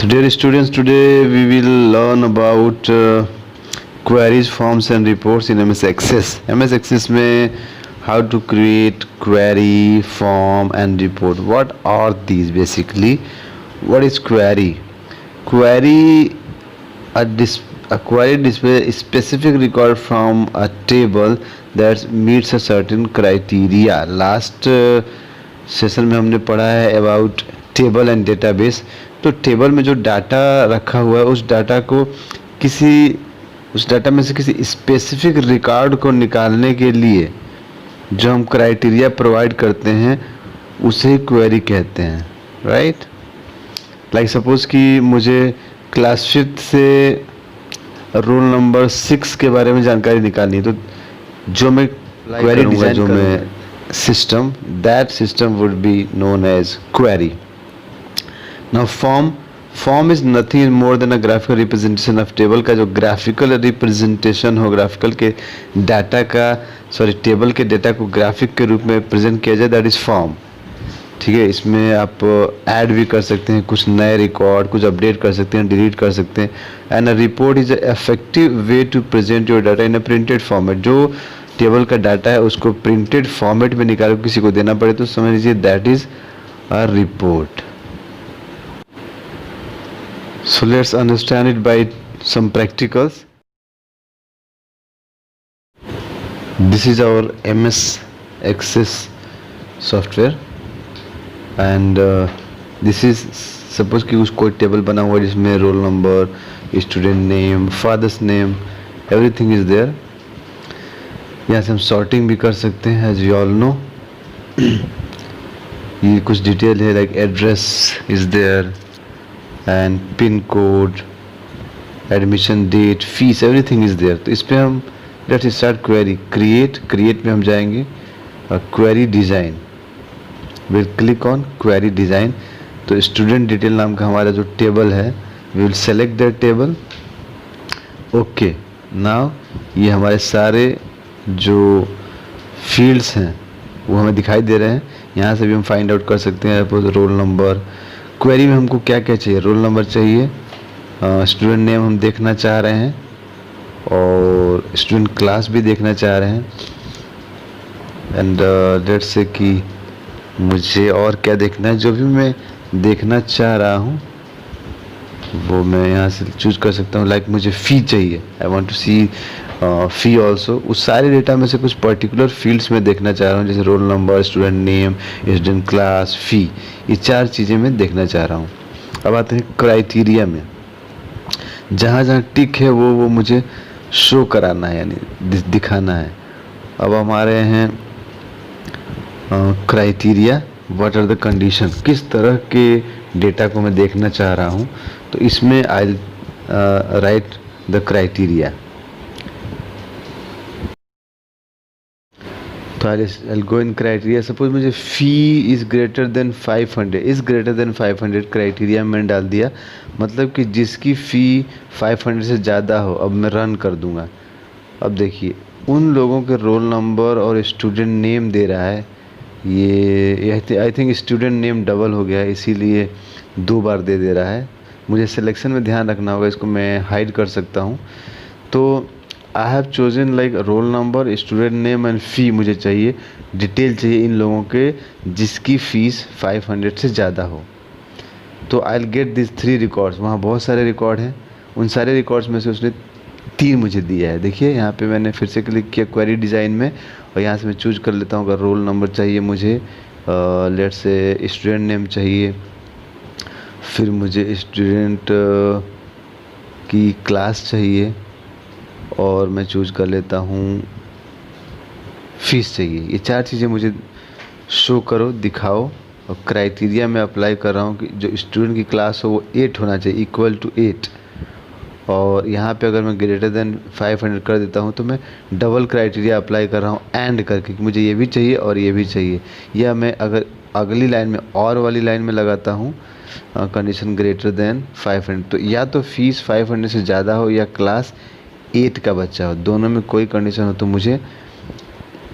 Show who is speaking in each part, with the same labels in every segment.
Speaker 1: So dear students, today we will learn about queries, forms and reports in MS Access. MS Access में how to create query, form and report. What are these basically? What is query? Query, a query displays a specific record from a table that meets a certain criteria. Last session में हमने पढ़ा है about table and database. तो table में जो data रखा हुआ है उस डाटा में से किसी स्पेसिफिक रिकॉर्ड को निकालने के लिए जो हम क्राइटेरिया प्रोवाइड करते हैं उसे क्वेरी कहते हैं. राइट, लाइक सपोज कि मुझे क्लास 5 से रोल नंबर 6 के बारे में जानकारी निकालनी है, तो जो मैं क्वेरी डिजाइन जो मैं system, that system would be known as query. Now form is nothing more than a graphical representation of table का जो graphical representation हो, graphical के डाटा का टेबल के डाटा को ग्राफिक के रूप में प्रेजेंट किया जाए, that is form. ठीक है, इसमें आप ऐड भी कर सकते हैं कुछ नए रिकॉर्ड, कुछ अपडेट कर सकते हैं, डिलीट कर सकते हैं. And a report is a effective way to present your data in a printed format. जो टेबल का डाटा है उसको प्रिंटेड फॉर्मेट में निकाल किसी को देना पड़े तो समझ लीजिए that is a report. So let's understand it by some practicals. This is our MS Access software and this is suppose कि उस कोई टेबल बना हुआ है जिसमें roll number, student name, father's name, everything is there. यहाँ से हम सॉर्टिंग भी कर सकते हैं एज यू ऑल नो. ये कुछ डिटेल है like address is there and pin code, admission date, fees, everything is there. तो इस पर हम लेट्स स्टार्ट क्वेरी. क्रिएट में हम जाएंगे और query design, will click on query design. तो स्टूडेंट डिटेल नाम का हमारा जो टेबल है we will select that table. Okay, now ये हमारे सारे जो फील्ड्स हैं वो हमें दिखाई दे रहे हैं. यहाँ से भी हम फाइंड आउट कर सकते हैं रोल नंबर. क्वेरी में हमको क्या क्या चाहिए, रोल नंबर चाहिए, स्टूडेंट नेम हम देखना चाह रहे हैं और स्टूडेंट क्लास भी देखना चाह रहे हैं. एंड लेट्स से कि मुझे और क्या देखना है, जो भी मैं देखना चाह रहा हूँ वो मैं यहाँ से चूज कर सकता हूँ. लाइक मुझे फ़ी चाहिए, I want to see fee also. उस सारे डेटा में से कुछ पर्टिकुलर फील्ड्स में देखना चाह रहा हूँ, जैसे roll number, student name, student class, fee. ये 4 चीज़ें मैं देखना चाह रहा हूँ. अब आते हैं क्राइटेरिया में. जहाँ जहाँ टिक है वो मुझे शो कराना है, यानी दिखाना है. अब हमारे हैं criteria, what are the condition, किस तरह के डेटा को मैं देखना चाह रहा हूँ. तो इसमें आई राइट द क्राइटेरिया. तो आई गो इन क्राइटेरिया. सपोज मुझे फ़ी इज़ ग्रेटर देन 500 क्राइटेरिया मैंने डाल दिया, मतलब कि जिसकी फ़ी 500 से ज़्यादा हो. अब मैं रन कर दूंगा. अब देखिए उन लोगों के रोल नंबर और स्टूडेंट नेम दे रहा है. ये I think student name double हो गया है, इसीलिए 2 बार दे रहा है. मुझे सिलेक्शन में ध्यान रखना होगा, इसको मैं हाइड कर सकता हूँ. तो I have chosen like roll number, student name and fee. मुझे चाहिए, डिटेल चाहिए इन लोगों के जिसकी फ़ीस 500 से ज़्यादा हो. तो I will get this 3 records. वहाँ बहुत सारे रिकॉर्ड हैं, उन सारे रिकॉर्ड्स में से उसने 3 मुझे दिया है. देखिए यहाँ पे मैंने फिर से क्लिक किया क्वेरी डिज़ाइन में और यहाँ से मैं चूज कर लेता हूँ. अगर रोल नंबर चाहिए मुझे, लेट्स से स्टूडेंट नेम चाहिए, फिर मुझे स्टूडेंट की क्लास चाहिए और मैं चूज कर लेता हूँ फीस चाहिए. ये 4 चीज़ें मुझे शो करो, दिखाओ. और क्राइटेरिया में अप्लाई कर रहा हूँ कि जो स्टूडेंट की क्लास हो वो 8 होना चाहिए, इक्वल टू 8. और यहाँ पे अगर मैं ग्रेटर देन 500 कर देता हूँ तो मैं डबल क्राइटेरिया अप्लाई कर रहा हूँ एंड करके कि मुझे ये भी चाहिए और ये भी चाहिए. या मैं अगर अगली लाइन में और वाली लाइन में लगाता हूँ कंडीशन ग्रेटर देन 500, तो या तो फीस 500 से ज़्यादा हो या क्लास 8 का बच्चा हो. दोनों में कोई कंडीशन हो तो मुझे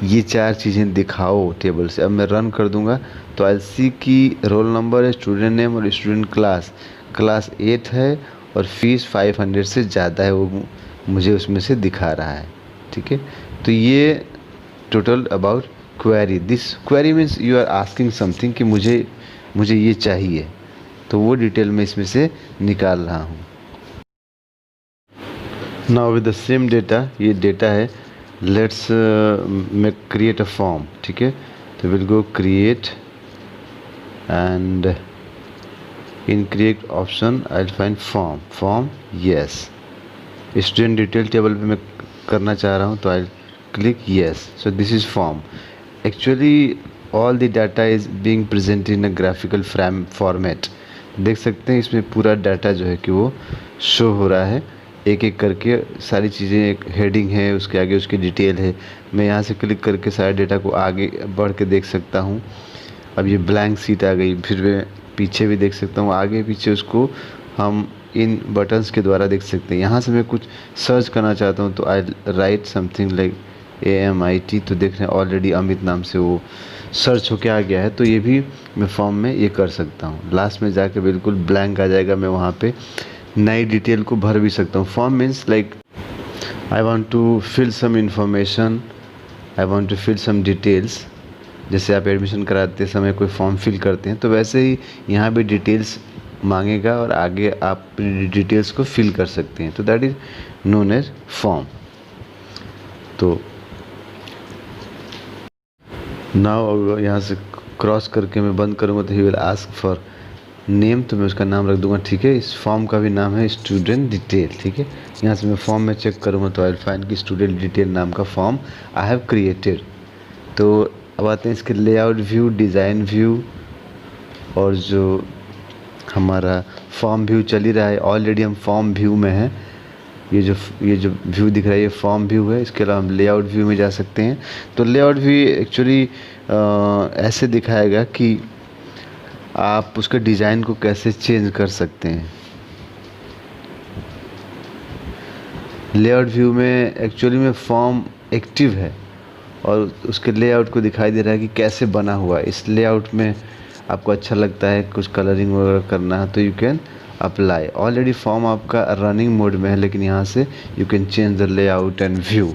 Speaker 1: ये 4 चीज़ें दिखाओ टेबल से. अब मैं रन कर दूंगा तो आई सी की रोल नंबर, स्टूडेंट नेम और स्टूडेंट क्लास क्लास 8 है और फीस 500 से ज़्यादा है, वो मुझे उसमें से दिखा रहा है। ठीक है, तो ये total about query. This query means you are asking something कि मुझे ये चाहिए, तो वो डिटेल में इसमें से निकाल रहा हूँ। Now with the same data, ये डेटा है, let's make create a form. ठीक है, तो will go create and in create option I will find form yes. Student detail table पे मैं करना चाह रहा हूँ, तो I click yes. So this is form. Actually all the data is being present in a graphical format. देख सकते हैं इसमें पूरा डाटा जो है कि वो शो हो रहा है, एक एक करके सारी चीज़ें, एक हेडिंग है, उसके आगे उसकी डिटेल है। मैं यहाँ से क्लिक करके सारे डेटा को आगे बढ़ के देख सकता हूँ। अब ये ब्लैंक सीट आ गई, फिर मैं पीछे भी देख सकता हूँ, आगे पीछे उसको हम इन बटन्स के द्वारा देख सकते हैं। यहाँ से मैं कुछ सर्च करना चाहता हूँ, तो आई राइट समथिंग लाइक AMIT, तो देख रहे हैं ऑलरेडी अमित नाम से वो सर्च होके आ गया है। तो ये भी मैं फॉर्म में ये कर सकता हूँ। लास्ट में जाके बिल्कुल ब्लैंक आ जाएगा, मैं वहाँ पे नई डिटेल को भर भी सकता हूँ। Form means like I want to fill some information, I want to fill some details. जैसे आप एडमिशन कराते समय कोई फॉर्म फिल करते हैं, तो वैसे ही यहाँ भी डिटेल्स मांगेगा और आगे आप डिटेल्स को फिल कर सकते हैं, तो that is known as form. तो नाउ यहाँ से क्रॉस करके मैं बंद करूँगा, तो he will ask for name, तो मैं उसका नाम रख दूंगा। ठीक है, इस फॉर्म का भी नाम है स्टूडेंट डिटेल। ठीक है, यहाँ से मैं फॉर्म में चेक करूँगा, तो आई विल फाइंड कि स्टूडेंट डिटेल नाम का फॉर्म आई हैव क्रिएटेड। तो अब आते हैं इसके लेआउट व्यू, डिज़ाइन व्यू, और जो हमारा फॉर्म व्यू चल ही रहा है, ऑलरेडी हम फॉर्म व्यू में हैं। ये जो व्यू दिख रहा है ये फॉर्म व्यू है। इसके अलावा हम लेआउट व्यू में जा सकते हैं। तो लेआउट व्यू एक्चुअली ऐसे दिखाएगा कि आप उसके डिज़ाइन को कैसे चेंज कर सकते हैं। लेआउट व्यू में एक्चुअली में फॉर्म एक्टिव है और उसके लेआउट को दिखाई दे रहा है कि कैसे बना हुआ है। इस लेआउट में आपको अच्छा लगता है कुछ कलरिंग वगैरह करना है, तो you can apply. Already form आपका रनिंग मोड में है, लेकिन यहाँ से you can change the layout and view.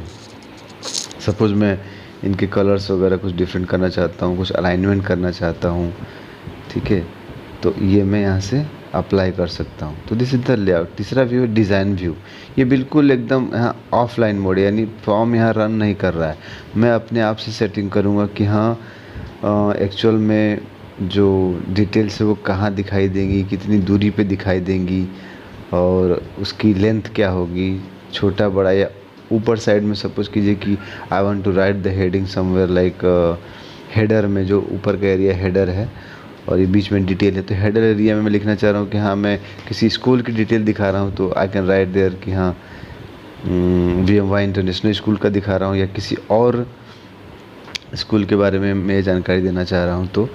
Speaker 1: Suppose मैं इनके कलर्स वगैरह कुछ डिफरेंट करना चाहता हूँ, कुछ अलाइनमेंट करना चाहता हूँ। ठीक है, तो ये मैं यहाँ से अप्लाई कर सकता हूँ। तो दिस इज़ द लेआउट। तीसरा व्यू है डिज़ाइन व्यू। ये बिल्कुल एकदम यहाँ ऑफलाइन मोड है, यानी फॉर्म यहाँ रन नहीं कर रहा है। मैं अपने आप से सेटिंग करूँगा कि हाँ एक्चुअल में जो डिटेल्स है वो कहाँ दिखाई देंगी, कितनी दूरी पे दिखाई देंगी, और उसकी लेंथ क्या होगी, छोटा बड़ा, या ऊपर साइड में सपोज कीजिए कि I want to write the heading somewhere like header में, जो ऊपर का एरिया हेडर है और ये बीच में डिटेल है, तो हेडर एरिया में मैं लिखना चाह रहा हूँ कि हाँ मैं किसी स्कूल की डिटेल दिखा रहा हूँ, तो आई कैन राइट देयर कि हाँ VMY इंटरनेशनल स्कूल का दिखा रहा हूँ, या किसी और स्कूल के बारे में मैं जानकारी देना चाह रहा हूँ, तो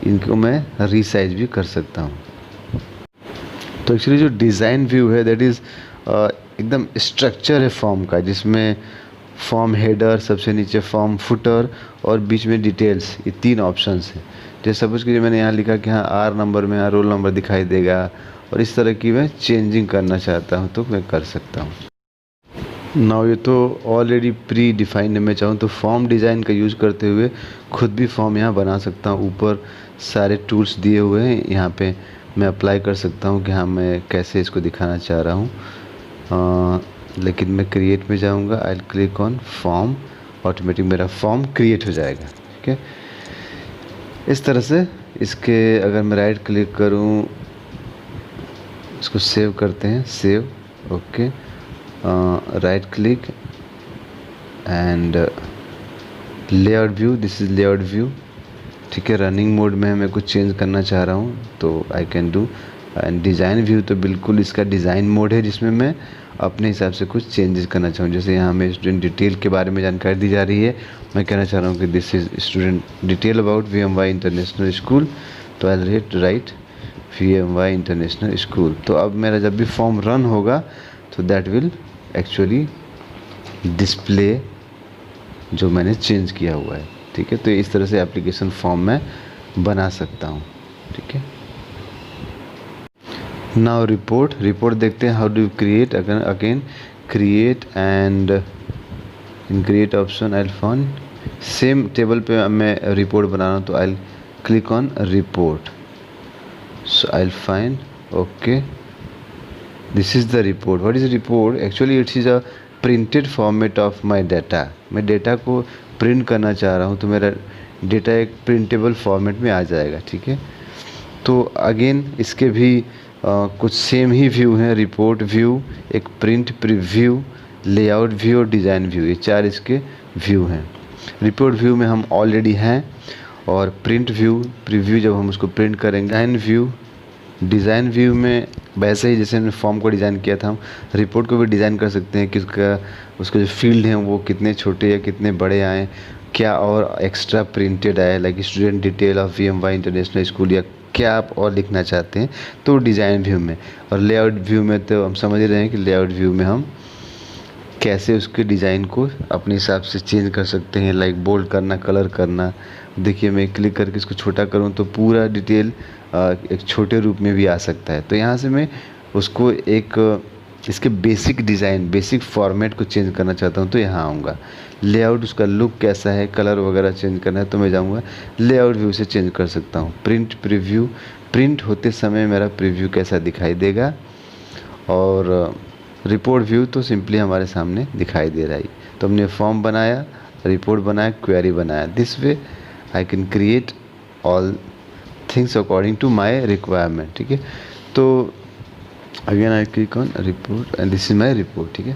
Speaker 1: इनको मैं रीसाइज भी कर सकता हूँ। तो एक्चुअली जो डिज़ाइन व्यू है दैट इज़ एकदम स्ट्रक्चर है फॉर्म का, जिसमें फॉर्म हेडर, सबसे नीचे फॉर्म फुटर और बीच में डिटेल्स, ये 3 ऑप्शंस हैं। जैसे सपोज कीजिए मैंने यहाँ लिखा कि हाँ R नंबर में यहाँ रोल नंबर दिखाई देगा, और इस तरह की मैं चेंजिंग करना चाहता हूँ तो मैं कर सकता हूँ। नाउ ये तो ऑलरेडी प्री डिफाइंड है, मैं चाहूँ तो फॉर्म डिज़ाइन का यूज़ करते हुए खुद भी फॉर्म यहाँ बना सकता हूँ। ऊपर सारे टूल्स दिए हुए हैं, यहाँ पे मैं अप्लाई कर सकता हूँ कि हाँ मैं कैसे इसको दिखाना चाह रहा हूँ। लेकिन मैं क्रिएट में जाऊँगा, I will click on form, automatic मेरा फॉर्म क्रिएट हो जाएगा। ठीक है, इस तरह से इसके अगर मैं राइट क्लिक करूँ, इसको सेव करते हैं, save, okay, right click and layout view, this is layout view. ठीक है, रनिंग मोड में मैं कुछ चेंज करना चाह रहा हूँ तो I can do. And design view तो बिल्कुल इसका डिज़ाइन मोड है, जिसमें मैं अपने हिसाब से कुछ चेंजेस करना चाहूँ। जैसे यहाँ हमें स्टूडेंट डिटेल के बारे में जानकारी दी जा रही है, मैं कहना चाह रहा हूँ कि this is student detail about VMY international school, तो आई राइट VMY इंटरनेशनल स्कूल। तो अब मेरा जब भी फॉर्म रन होगा तो दैट विल एक्चुअली डिस्प्ले जो मैंने चेंज किया हुआ है। ठीक है, तो इस तरह से एप्लीकेशन फॉर्म में बना सकता हूँ। ठीक है, नाउ रिपोर्ट देखते हैं, how do create. Again create and in create option I found same table पे मैं रिपोर्ट बना रहा हूँ, तो आई click on report, so I find okay this is the report. What is report? Actually it's is a printed format of my data. मैं data को print करना चाह रहा हूँ, तो मेरा डेटा एक प्रिंटेबल फॉर्मेट में आ जाएगा, ठीक है। तो अगेन इसके भी कुछ सेम ही व्यू हैं, रिपोर्ट व्यू, एक प्रिंट प्रीव्यू, लेआउट व्यू और डिज़ाइन व्यू, ये 4 इसके व्यू हैं। रिपोर्ट व्यू में हम ऑलरेडी हैं, और प्रिंट व्यू प्रीव्यू जब हम उसको प्रिंट करेंगे। डिज़ाइन व्यू में वैसे ही जैसे हमने फॉर्म को डिज़ाइन किया था, हम रिपोर्ट को भी डिज़ाइन कर सकते हैं कि उसका जो फील्ड हैं वो कितने छोटे या कितने बड़े आएँ, क्या और एक्स्ट्रा प्रिंटेड आए, like student detail of VMY international school, या क्या आप और लिखना चाहते हैं, तो डिज़ाइन व्यू में। और लेआउट व्यू में तो हम समझ रहे हैं कि लेआउट व्यू में हम कैसे उसके डिज़ाइन को अपने हिसाब से चेंज कर सकते हैं, लाइक बोल्ड करना, कलर करना। देखिए मैं क्लिक करके इसको छोटा करूँ तो पूरा डिटेल एक छोटे रूप में भी आ सकता है। तो यहाँ से मैं उसको एक इसके बेसिक डिज़ाइन, बेसिक फॉर्मेट को चेंज करना चाहता हूँ, तो यहाँ आऊँगा। लेआउट, उसका लुक कैसा है, कलर वगैरह चेंज करना है, तो मैं जाऊँगा लेआउट व्यू से चेंज कर सकता हूँ। प्रिंट प्रीव्यू, प्रिंट होते समय मेरा प्रीव्यू कैसा दिखाई देगा, और रिपोर्ट व्यू तो सिंपली हमारे सामने दिखाई दे रहा है। तो हमने फॉर्म बनाया, रिपोर्ट बनाया, क्वेरी बनाया। This way I can create all things according to my requirement, ठीक है। तो again I click on report and this is my report, ठीक है।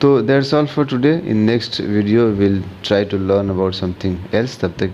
Speaker 1: तो that's all for today. In next video will try to learn about something else. तब तक